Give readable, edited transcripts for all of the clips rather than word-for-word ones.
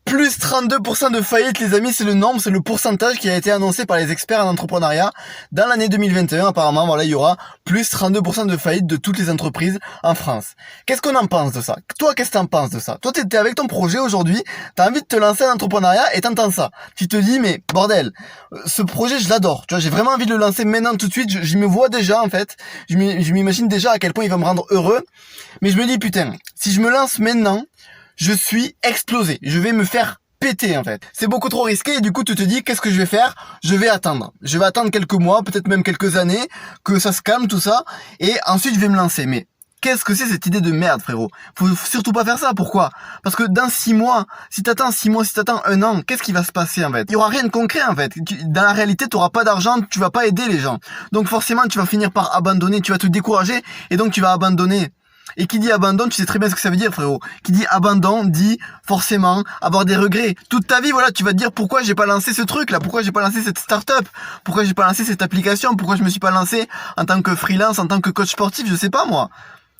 Plus 32% de faillites, les amis, c'est le nombre, c'est le pourcentage qui a été annoncé par les experts en entrepreneuriat. Dans l'année 2021, apparemment, voilà, il y aura plus 32% de faillites de toutes les entreprises en France. Qu'est-ce qu'on en pense de ça? Toi, qu'est-ce que t'en penses de ça? Toi, t'es avec ton projet aujourd'hui, t'as envie de te lancer en entrepreneuriat et t'entends ça. Tu te dis, mais bordel, ce projet, je l'adore. Tu vois, j'ai vraiment envie de le lancer maintenant tout de suite. Je me vois déjà, en fait. Je m'imagine déjà à quel point il va me rendre heureux. Mais je me dis, putain, si je me lance maintenant, je suis explosé. Je vais me faire péter en fait. C'est beaucoup trop risqué et du coup tu te dis qu'est-ce que je vais faire? Je vais attendre. Je vais attendre quelques mois, peut-être même quelques années, que ça se calme tout ça et ensuite je vais me lancer. Mais qu'est-ce que c'est cette idée de merde frérot? Faut surtout pas faire ça. Pourquoi? Parce que dans 6 mois, si t'attends 6 mois, si t'attends 1 an, qu'est-ce qui va se passer en fait? Il y aura rien de concret en fait. Dans la réalité, t'auras pas d'argent, tu vas pas aider les gens. Donc forcément tu vas finir par abandonner, tu vas te décourager et donc tu vas abandonner. Et qui dit abandon, tu sais très bien ce que ça veut dire frérot. Qui dit abandon dit forcément avoir des regrets. Toute ta vie, voilà, tu vas te dire pourquoi j'ai pas lancé ce truc là, pourquoi j'ai pas lancé cette start-up, pourquoi j'ai pas lancé cette application, pourquoi je me suis pas lancé en tant que freelance, en tant que coach sportif, je sais pas moi.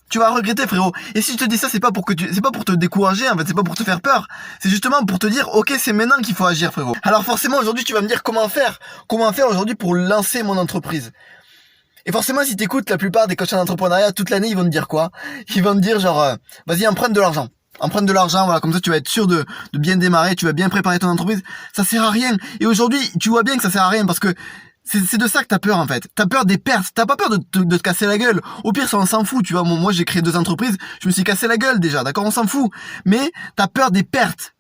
Tu vas regretter frérot. Et si je te dis ça, c'est pas pour te décourager en fait, c'est pas pour te faire peur. C'est justement pour te dire OK, c'est maintenant qu'il faut agir frérot. Alors forcément aujourd'hui, tu vas me dire comment faire aujourd'hui pour lancer mon entreprise. Et forcément, si t'écoutes la plupart des coachs en entrepreneuriat toute l'année, ils vont te dire quoi? Ils vont te dire genre, vas-y, emprunte de l'argent. Emprunte de l'argent, voilà, comme ça tu vas être sûr de bien démarrer, tu vas bien préparer ton entreprise. Ça sert à rien. Et aujourd'hui, tu vois bien que ça sert à rien parce que c'est de ça que t'as peur en fait. T'as peur des pertes. T'as pas peur de te casser la gueule. Au pire, ça on s'en fout, tu vois. Moi, j'ai créé 2 entreprises, je me suis cassé la gueule déjà, d'accord, on s'en fout. Mais t'as peur des pertes.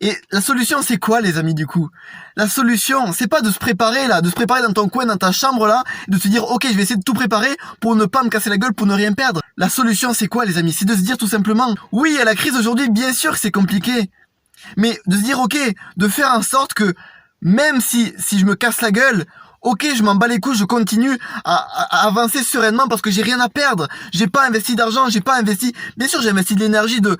Et la solution, c'est quoi, les amis, du coup? La solution, c'est pas de se préparer, là, de se préparer dans ton coin, dans ta chambre, là, et de se dire, OK, je vais essayer de tout préparer pour ne pas me casser la gueule, pour ne rien perdre. La solution, c'est quoi, les amis? C'est de se dire tout simplement, oui, il y a la crise aujourd'hui, bien sûr que c'est compliqué. Mais de se dire, OK, de faire en sorte que, même si je me casse la gueule, OK, je m'en bats les couilles, je continue à avancer sereinement parce que j'ai rien à perdre. J'ai pas investi d'argent, j'ai pas investi... Bien sûr, j'ai investi de l'énergie, de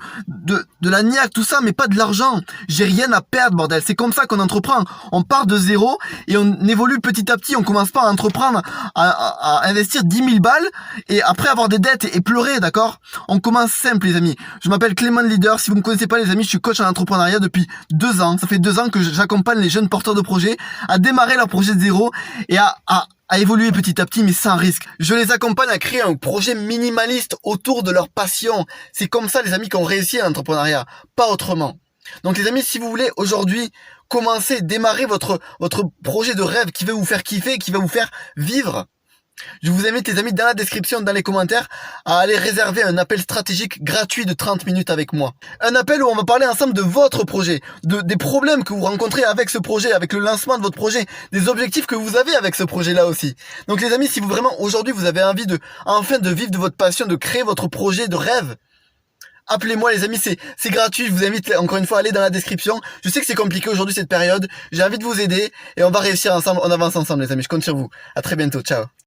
la niaque, tout ça, mais pas de l'argent. J'ai rien à perdre, bordel. C'est comme ça qu'on entreprend. On part de zéro et on évolue petit à petit. On commence pas à entreprendre, à investir 10 000 balles et après avoir des dettes et pleurer, d'accord? On commence simple, les amis. Je m'appelle Clément Leader. Si vous me connaissez pas, les amis, je suis coach en entrepreneuriat depuis 2 ans. Ça fait 2 ans que j'accompagne les jeunes porteurs de projets à démarrer leur projet de zéro et à évoluer petit à petit mais sans risque. Je les accompagne à créer un projet minimaliste autour de leur passion. C'est comme ça les amis qu'on réussit à l'entrepreneuriat, pas autrement. Donc les amis, si vous voulez aujourd'hui commencer, démarrer votre projet de rêve qui va vous faire kiffer, qui va vous faire vivre, je vous invite les amis dans la description, dans les commentaires, à aller réserver un appel stratégique gratuit de 30 minutes avec moi. Un appel où on va parler ensemble de votre projet, des problèmes que vous rencontrez avec ce projet, avec le lancement de votre projet, des objectifs que vous avez avec ce projet-là aussi. Donc les amis, si vous vraiment aujourd'hui vous avez envie enfin de vivre de votre passion, de créer votre projet de rêve, appelez-moi les amis, c'est gratuit, je vous invite encore une fois à aller dans la description. Je sais que c'est compliqué aujourd'hui cette période, j'ai envie de vous aider et on va réussir ensemble, on avance ensemble les amis, je compte sur vous. À très bientôt, ciao.